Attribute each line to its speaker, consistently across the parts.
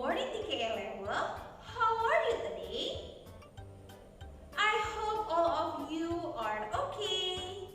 Speaker 1: morning TKA level. How are you today? I hope all of you are okay.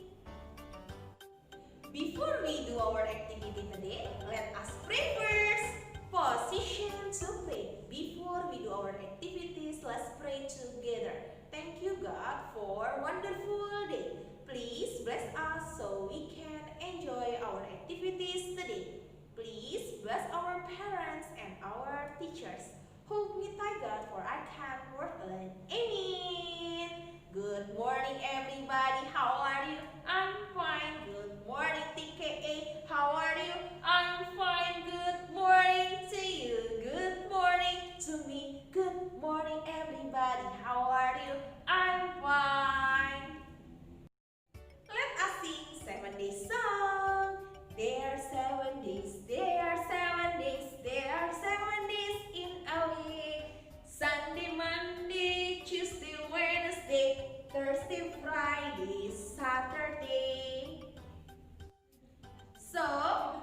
Speaker 1: Before we do our activity today, let us pray first. Position to pray. Before we do our activities, let's pray together. Thank you God for a wonderful day. Please bless us so we can enjoy our activities today. Please bless our parents and our teachers. Hold me tight, God, for I can't work alone. Amen. Good morning, everybody. How are you? I'm fine. Good morning, TKA. How are you? I'm fine. Good morning to you. Good morning to me. Good morning, everybody. How are you? I'm fine. Let us sing 7 days song. There are 7 days. There are 7 days. There are 7 days in a week. Sunday, Monday, Tuesday, Wednesday, Thursday, Friday, Saturday. So,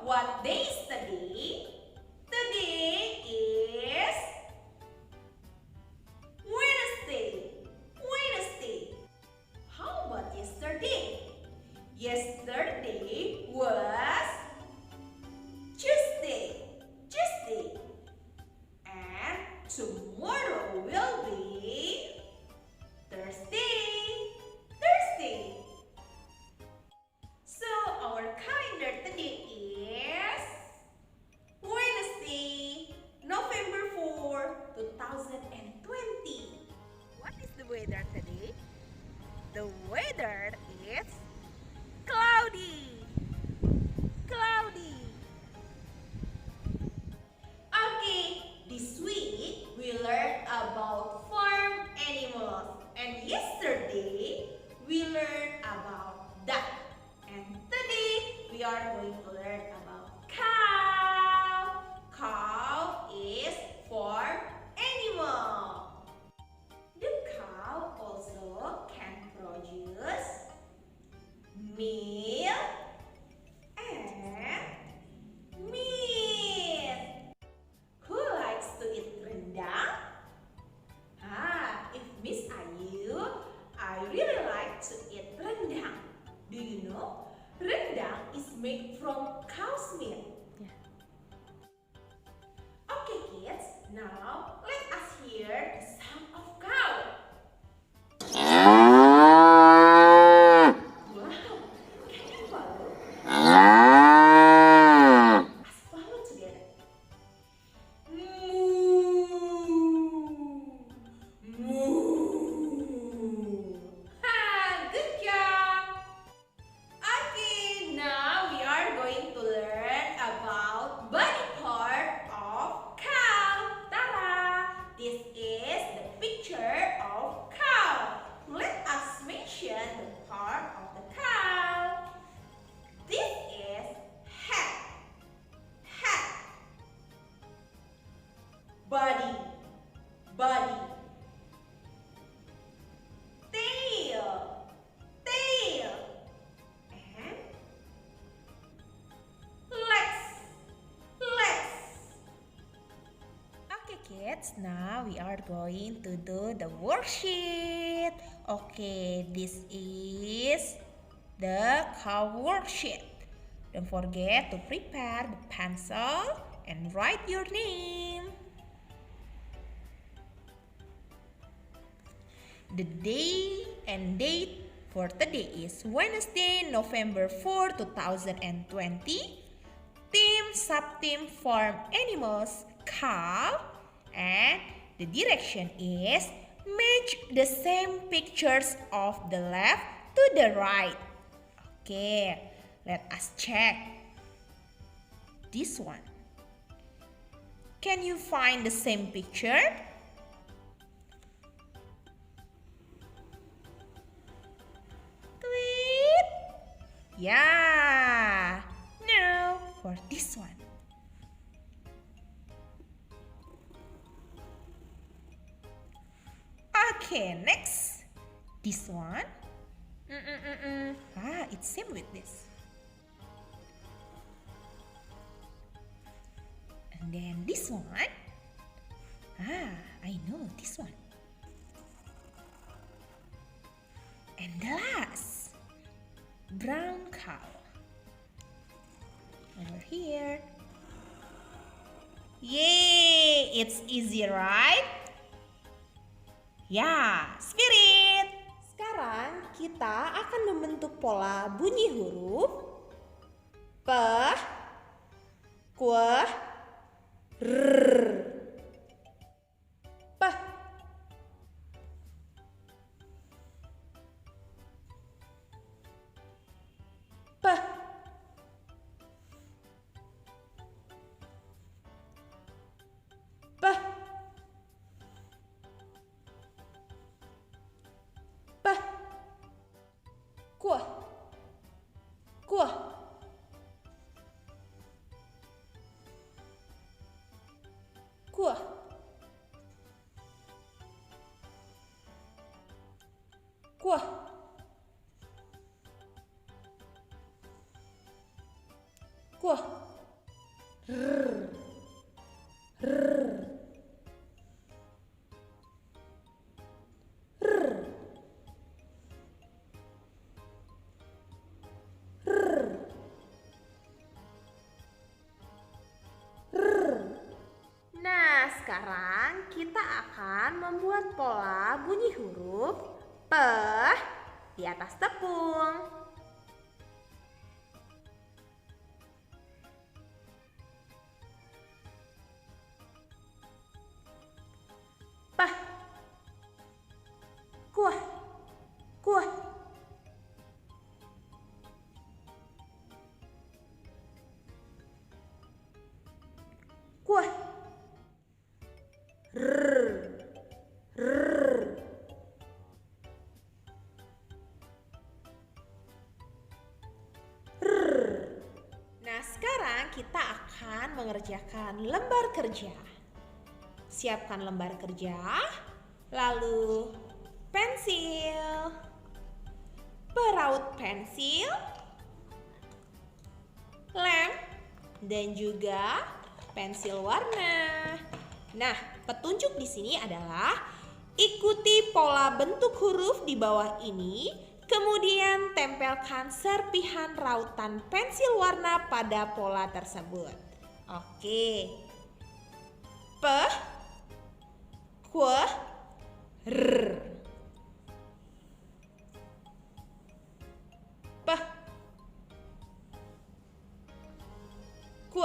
Speaker 1: what day is today? Today is Wednesday. Wednesday. How about yesterday? Yesterday was Tuesday. Tuesday. And tomorrow will be Thursday. Thursday. So our calendar today is Wednesday, November 4, 2020. What is the weather today? The weather is cloudy. Cloudy. Okay, this week we learned about farm animals. And yesterday we learned about duck. And today we are going to learn about cow. Cow is farm animal. The cow also can produce milk and meat. Who likes to eat rendang? If Miss Ayu, I really like to eat rendang. Do you know? Rendang is made from cow's milk.
Speaker 2: Yeah.
Speaker 1: Okay kids, now let us hear the sound of cow. Wow, can you follow? Let's follow together. Moo. Moo. Good job. Okay, now we are going to learn about body part of cow. Ta-da! This is the picture of cow. Let us mention the part of the cow. This is head. Head. Body. Body. Tail. Tail. And legs. Legs.
Speaker 2: Okay kids, now we are going to do the worksheet. Okay, this is the cow worksheet. Don't forget to prepare the pencil and write your name. The day and date for today is Wednesday, November 4, 2020. Team, sub-team, farm animals, cow. And the direction is match the same pictures of the left to the right. Okay, let us check. This one. Can you find the same picture? Tweet. Yeah. Now for this one. Okay, next. This one. It's same with this. And then this one. I know this one. And the last, brown cow. Over here. Yay! It's easy, right? Ya, spirit. Sekarang kita akan membentuk pola bunyi huruf P, Q, R. P. P. P. P. Q. Q. Q. Q. Q. R. R. Nah, sekarang kita akan membuat pola bunyi huruf P di atas tepung. P. Kuah. Kuah. Kuah. Nah, sekarang kita akan mengerjakan lembar kerja. Siapkan lembar kerja, lalu pensil, peraut pensil, lem, dan juga pensil warna. Nah, petunjuk di sini adalah ikuti pola bentuk huruf di bawah ini, kemudian tempelkan serpihan rautan pensil warna pada pola tersebut. Oke. P, Q, R. P, Q,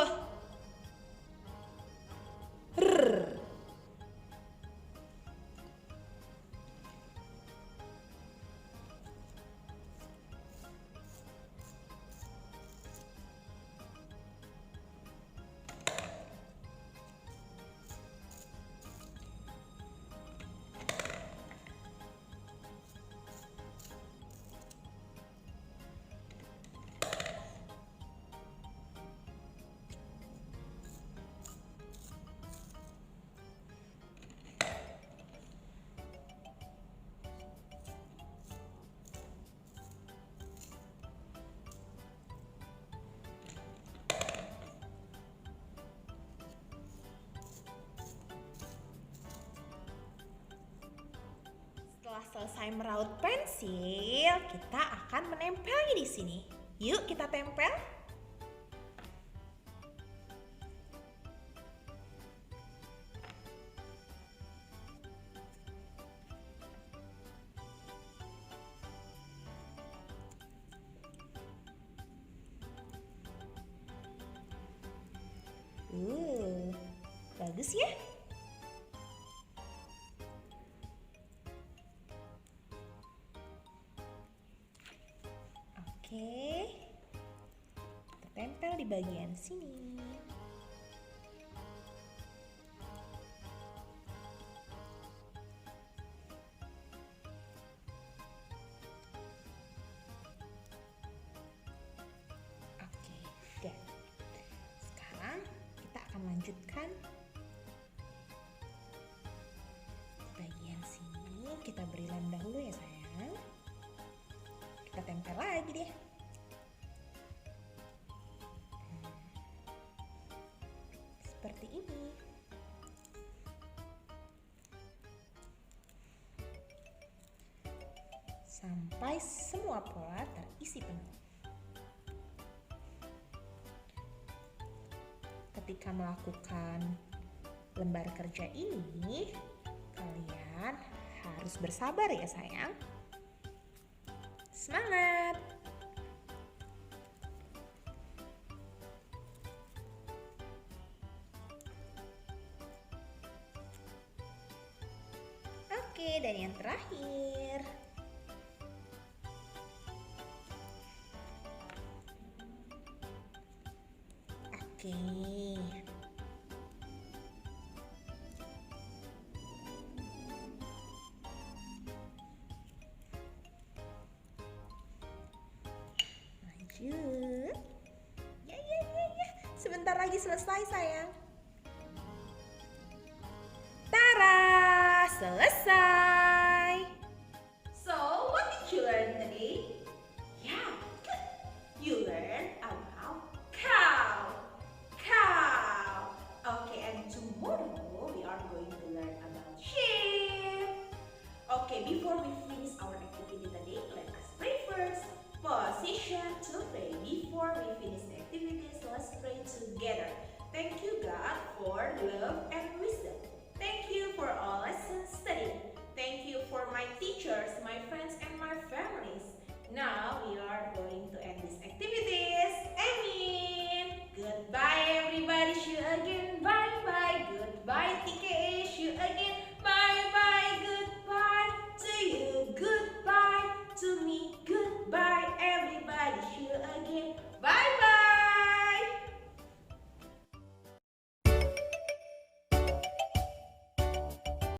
Speaker 2: R. Setelah selesai meraut pensil, kita akan menempelnya di sini. Yuk kita tempel. Bagus ya? Oke, kita tempel di bagian sini. Oke, dan sekarang kita akan lanjutkan bagian sini. Kita beri lem dahulu ya sayang. Kita tempel lagi deh. Seperti ini. sampai semua pola terisi penuh. Ketika melakukan lembar kerja ini, kalian harus bersabar ya sayang. Semangat! Oke, dan yang terakhir. Oke. Lanjut. Ya. Sebentar lagi selesai sayang. Tara, selesai.
Speaker 1: So, what did you learn today? Yeah, good. You learned about cow. Cow. Okay, and tomorrow we are going to learn about sheep. Okay, before we finish our activity today, let us pray first. Position to pray. Before we finish the activities, let's pray together. Thank you, God, for love and wisdom. Thank you for all lessons studied. Thank you for my teachers, my friends, and my families. Now we are going to